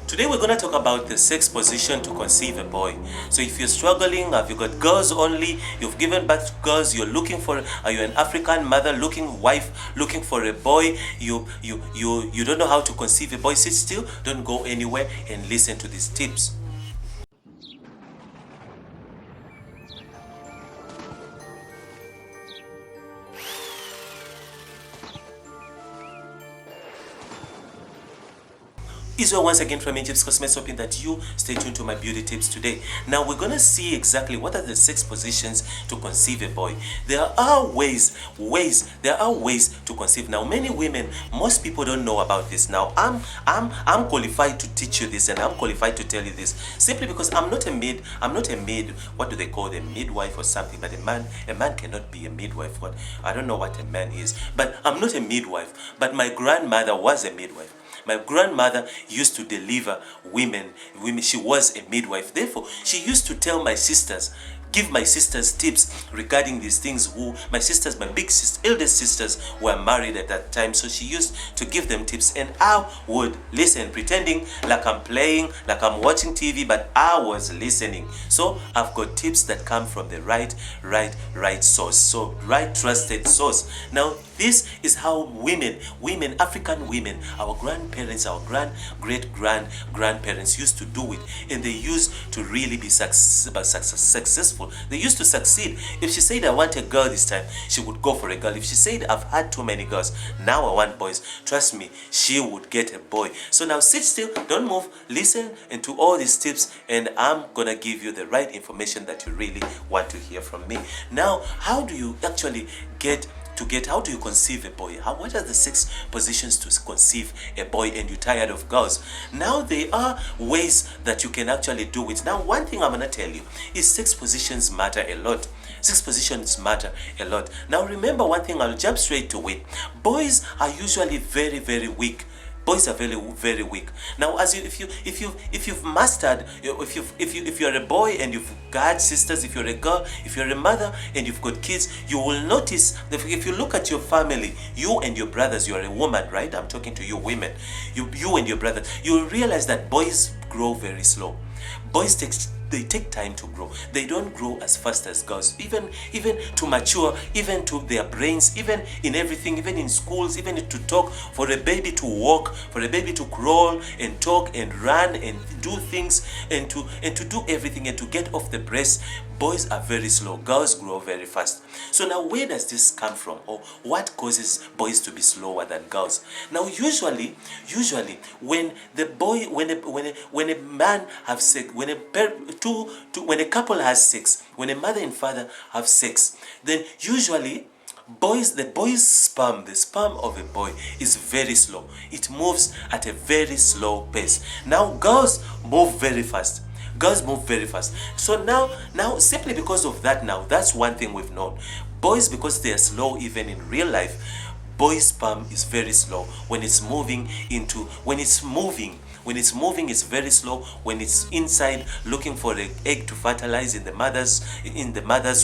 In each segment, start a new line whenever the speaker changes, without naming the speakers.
Today we're going to talk about the sex position to conceive a boy. So if you're struggling, have you got girls only, you've given birth to girls, you're looking for, are you an African mother looking wife, looking for a boy, you don't know how to conceive a boy, sit still, don't go anywhere and listen to these tips. Israel once again from Egypt's Cosmetics, hoping that you stay tuned to my beauty tips today. Now we're going to see exactly what are the 6 positions to conceive a boy. There are ways to conceive. Now many women, most people don't know about this. Now I'm qualified to teach you this, and I'm qualified to tell you this simply because I'm not a maid, what do they call them, midwife or something, but a man cannot be a midwife. What, I don't know what a man is, but I'm not a midwife, but my grandmother was a midwife. My grandmother used to deliver women. She was a midwife. Therefore, she used to tell my sisters, give my sisters tips regarding these things. My sisters, my eldest sisters were married at that time, so she used to give them tips, and I would listen, pretending like I'm playing, like I'm watching TV, but I was listening. So I've got tips that come from the right source, so right trusted source. Now this is how women, African women, our grandparents, our great-grandparents used to do it, and they used to really be successful. They used to succeed. If she said, I want a girl this time, she would go for a girl. If she said, I've had too many girls, now I want boys, trust me, she would get a boy. So now sit still, don't move, listen and to all these tips, and I'm gonna give you the right information that you really want to hear from me. Now, how do you actually how do you conceive a boy? What are the 6 positions to conceive a boy, and you're tired of girls? Now there are ways that you can actually do it. Now one thing I'm going to tell you is 6 positions matter a lot. 6 positions matter a lot. Now remember one thing, I'll jump straight to it. Boys are usually very, very weak. Boys are very, very weak. Now, if you've mastered, if you're a boy and you've got sisters, if you're a girl, if you're a mother and you've got kids, you will notice that if you look at your family, you and your brothers, you're a woman, right? I'm talking to you women. You and your brothers, you will realize that boys grow very slow. Boys take time to grow. They don't grow as fast as girls, even to mature, even to their brains, even in everything, even in schools, even to talk. For a baby to walk, for a baby to crawl and talk and run and do things and to do everything and to get off the breast, boys are very slow. Girls grow very fast. So now where does this come from, or what causes boys to be slower than girls? Now usually when a man have sex, when a couple has sex, when a mother and father have sex, then usually the boy's sperm, the sperm of a boy is very slow. It moves at a very slow pace. Now girls move very fast. Girls move very fast. So now simply because of that, now that's one thing we've known. Boys, because they are slow even in real life, boys' sperm is very slow. When it's moving, it's very slow. When it's inside looking for the egg to fertilize in the mother's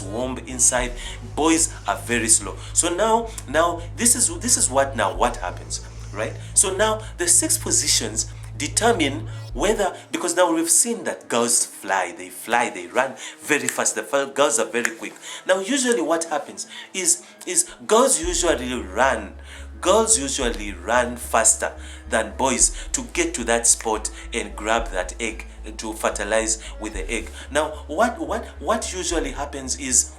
womb inside, boys are very slow. So now this is what happens, right? So now the 6 positions determine whether, because now we've seen that girls they run very fast. The girls are very quick. Now usually what happens is girls usually run faster than boys to get to that spot and grab that egg to fertilize with the egg. Now what usually happens is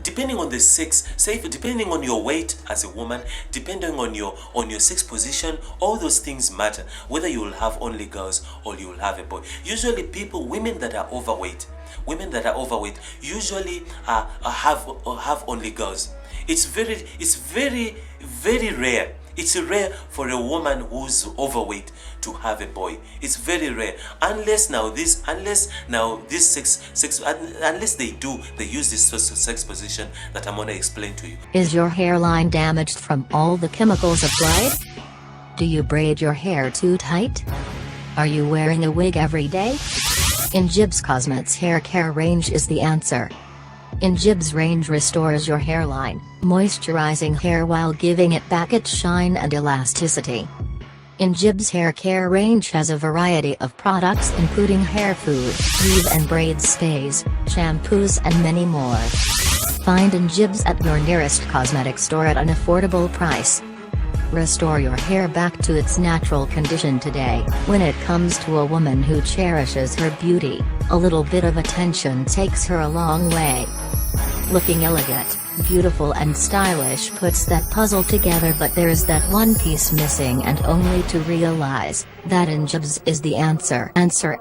depending on the sex, depending on your weight as a woman, depending on your sex position, all those things matter, whether you will have only girls or you will have a boy. Usually women that are overweight usually have only girls. It's very rare. It's rare for a woman who's overweight to have a boy. It's very rare, unless they use this sex position that I'm going to explain to you.
Is your hairline damaged from all the chemicals applied? Do you braid your hair too tight? Are you wearing a wig every day? Conceive's Cosmetics hair care range is the answer. Conceive's range restores your hairline, moisturizing hair while giving it back its shine and elasticity. In Jib's hair care range has a variety of products including hair food, weave and braid sprays, shampoos and many more. Find in Jib's at your nearest cosmetic store at an affordable price. Restore your hair back to its natural condition today. When it comes to a woman who cherishes her beauty, a little bit of attention takes her a long way. Looking elegant, beautiful and stylish puts that puzzle together, but there's that one piece missing, and only to realize that in Jibs is the answer. Answer.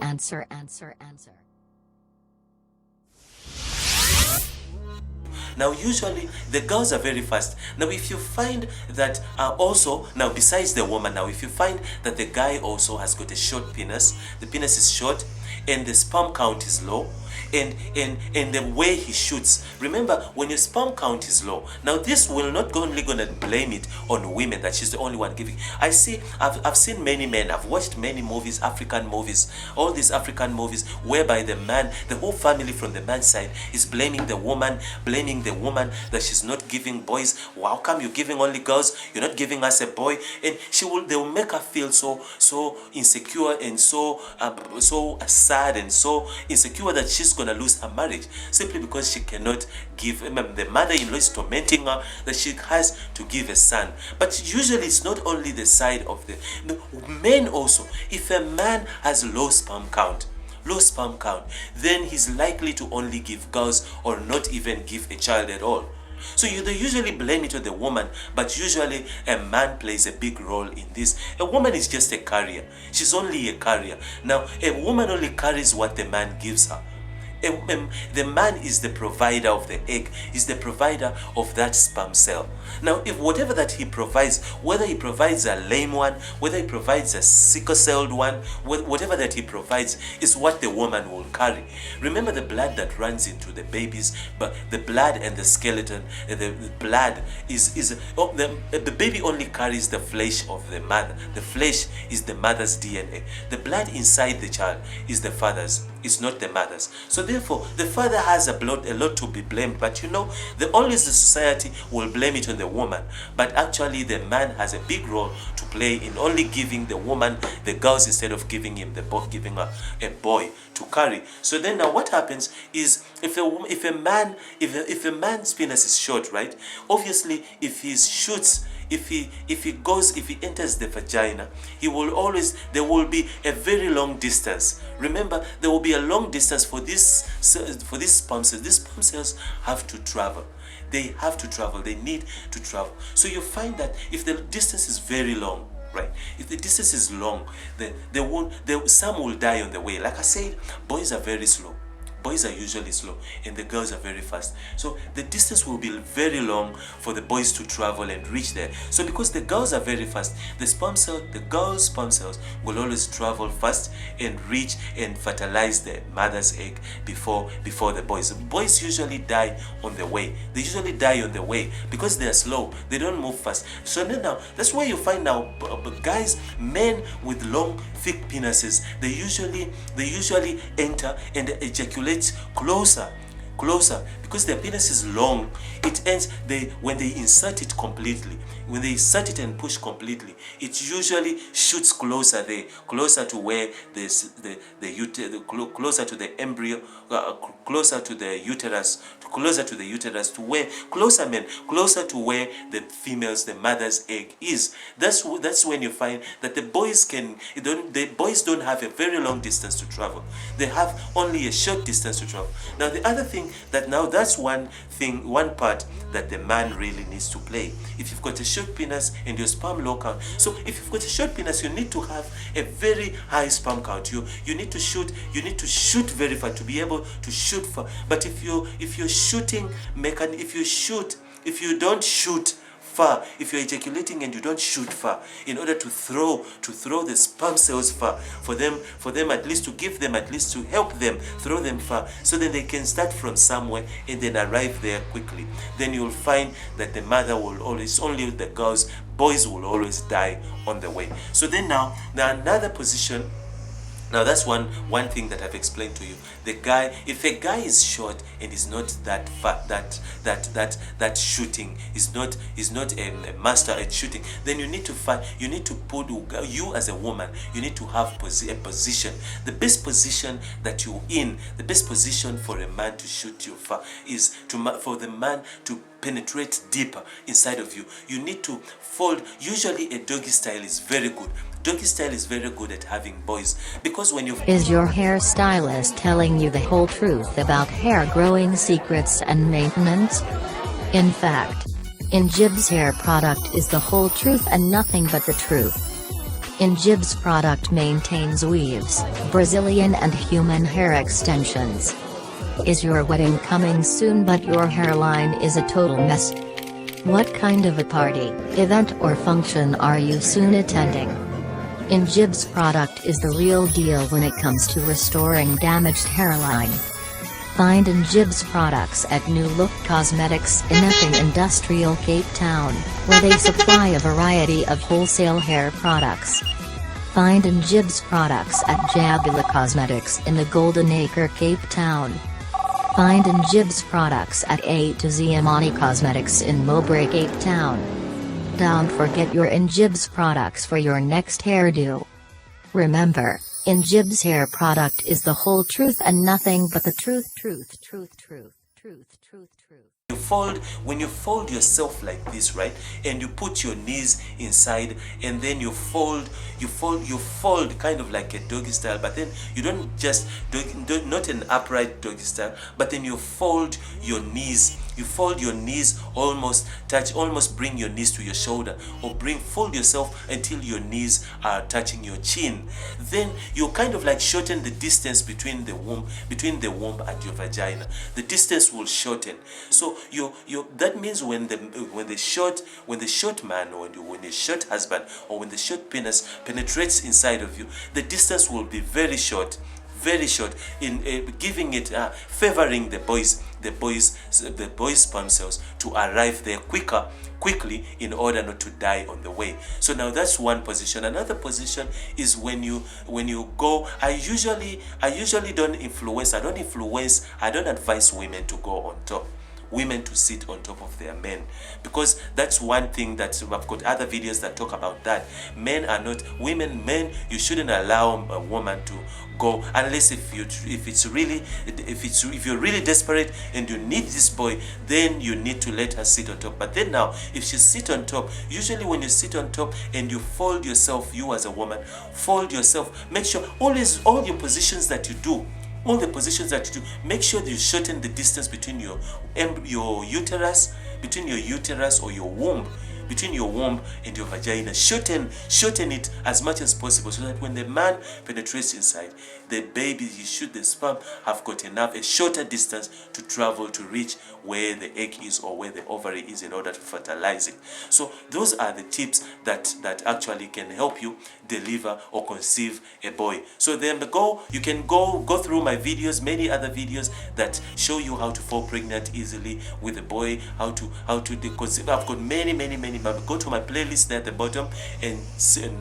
Now usually the girls are very fast. Now if you find that also, now besides the woman, now if you find that the guy also has got a short penis, the penis is short and the sperm count is low, and the way he shoots. Remember, when your sperm count is low, now this will not only gonna blame it on women that she's the only one giving. I've seen many men, I've watched many movies, African movies, all these African movies whereby the man, the whole family from the man's side is blaming the woman that she's not giving boys. How come you're giving only girls? You're not giving us a boy. And they will make her feel so insecure and so sad and so insecure that she's gonna lose her marriage simply because she cannot give. The mother-in-law is tormenting her that she has to give a son. But usually it's not only the side of the men also. If a man has low sperm count, then he's likely to only give girls or not even give a child at all. So they usually blame it on the woman, but usually a man plays a big role in this. A woman is just a carrier. She's only a carrier. Now, a woman only carries what the man gives her. The man is the provider of the egg, is the provider of that sperm cell. Now, if whatever that he provides, whether he provides a lame one, whether he provides a sickle-celled one, whatever that he provides is what the woman will carry. Remember the blood that runs into the babies, but the blood and the skeleton, the blood the baby only carries the flesh of the mother. The flesh is the mother's DNA. The blood inside the child is the father's, it's not the mother's. So therefore, the father has a lot to be blamed, but the society will blame it on the woman, but actually the man has a big role to play in only giving the woman the girls instead of giving her a boy to carry. So then now what happens is if a man's penis is short, right? Obviously, if he enters the vagina, there will be a very long distance. Remember, there will be a long distance for these sperm cells. These sperm cells have to travel. They have to travel. They need to travel. So you find that if the distance is very long, right? If the distance is long, some will die on the way. Like I said, boys are very slow. Boys are usually slow and the girls are very fast. So the distance will be very long for the boys to travel and reach there. So because the girls are very fast, the girls' sperm cells will always travel fast and reach and fertilize the mother's egg before the boys. The boys usually die on the way. They usually die on the way because they are slow. They don't move fast. So then now, that's why you find now guys, men with long, thick penises, they usually enter and ejaculate closer because their penis is long. It ends when they insert it completely. When they insert it and push completely, it usually shoots closer to where closer to the embryo, closer to the uterus, closer to where the mother's egg is. That's when you find that the boys don't have a very long distance to travel. They have only a short distance to travel. Now the other thing that's one part that the man really needs to play. If you've got a short penis and your sperm low count, so if you've got a short penis, you need to have a very high sperm count. You need to shoot very far to be able to shoot far. But if you don't shoot far, if you're ejaculating and you don't shoot far, in order to throw the sperm cells far, for them at least, to give them, at least to help them throw them far, so that they can start from somewhere and then arrive there quickly, then you'll find that the mother will always, only the boys will always die on the way. So then now another position Now that's one thing that I've explained to you. The guy, if a guy is short and is not that fat, that shooting is not a master at shooting, then you need to find, you need to put, you as a woman, you need to have a position. The best position that you're in, the best position for a man to shoot you is for the man to penetrate deeper inside of you. You need to fold. Usually a doggy style is very good. Doggy style is very good at having boys, because when you...
Is your hairstylist telling you the whole truth about hair growing secrets and maintenance? In fact, Injib's hair product is the whole truth and nothing but the truth. Injib's product maintains weaves, Brazilian and human hair extensions. Is your wedding coming soon but your hairline is a total mess? What kind of a party, event or function are you soon attending? Injib's product is the real deal when it comes to restoring damaged hairline. Find Injib's products at New Look Cosmetics in Epping Industrial, Cape Town, where they supply a variety of wholesale hair products. Find Injib's products at Jabula Cosmetics in the Golden Acre, Cape Town. Find Injib's products at A to Z Amani Cosmetics in Mowbray, Cape Town. Don't forget your Injib's products for your next hairdo. Remember, Injib's hair product is the whole truth and nothing but the truth.
When you fold yourself like this, right, and you put your knees inside, and then you fold kind of like a doggy style, but then you don't just not an upright doggy style, but then you fold your knees. You fold your knees, almost bring your knees to your shoulder, or fold yourself until your knees are touching your chin. Then you kind of like shorten the distance between the womb and your vagina. The distance will shorten. So that means when the short man, or when the short husband, or when the short penis penetrates inside of you, the distance will be very short, in giving it favoring the boys sperm cells to arrive there quickly in order not to die on the way. So now that's one position. Another position is when you go. I usually don't advise women to go on top, women to sit on top of their men, because that's one thing that I've got other videos that talk about that. Men, you shouldn't allow a woman to go unless if you're really desperate and you need this boy, then you need to let her sit on top. But then now, if she sit on top, usually when you sit on top and you fold yourself, you as a woman fold yourself, make sure always all your positions that you do, make sure that you shorten the distance between your uterus, or your womb, between your womb and your vagina. Shorten it as much as possible, so that when the man penetrates inside, the baby, the sperm have got a shorter distance to travel to reach where the egg is or where the ovary is in order to fertilize it. So those are the tips that actually can help you deliver or conceive a boy. So then you can go through my videos, many other videos that show you how to fall pregnant easily with a boy, how to conceive. I've got many, but go to my playlist there at the bottom and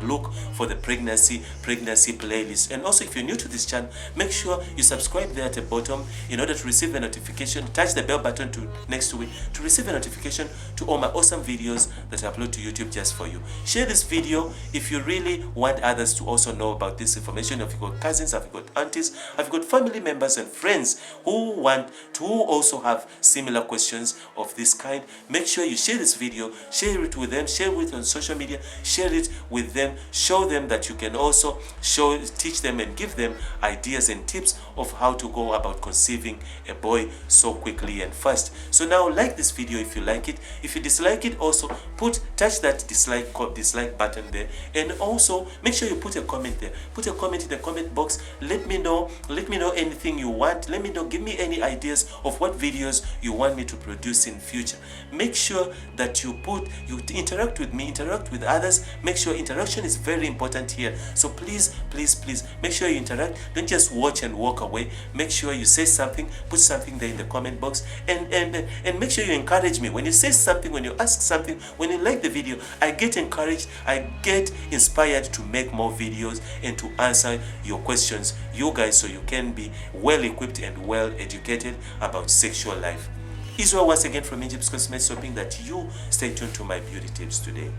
look for the pregnancy playlist. And also, if you're new to this channel, make sure you subscribe there at the bottom in order to receive a notification. Touch the bell button next to it to receive a notification to all my awesome videos that I upload to YouTube just for you. Share this video if you really want others to also know about this information. If you've got cousins, if you've got aunties, if you've got family members and friends who also have similar questions of this kind, make sure you share this video, share it with them, share it on social media, share it with them, show them that you can also teach them and give them ideas and tips of how to go about conceiving a boy so quickly and fast. So now, like this video if you like it. If you dislike it, also touch that dislike button there, and also make sure you put a comment there. Put a comment in the comment box. Let me know anything you want. Give me any ideas of what videos you want me to produce in future. Make sure that you You interact with me, interact with others. Make sure interaction is very important here. So please, please, please make sure you interact. Don't just watch and walk away. Make sure you say something, put something there in the comment box, and make sure you encourage me. When you say something, when you ask something, when you like the video, I get encouraged, I get inspired to make more videos and to answer your questions, you guys, so you can be well equipped and well educated about sexual life. Israel once again from Egypt's Cosmetics, hoping that you stay tuned to my beauty tips today.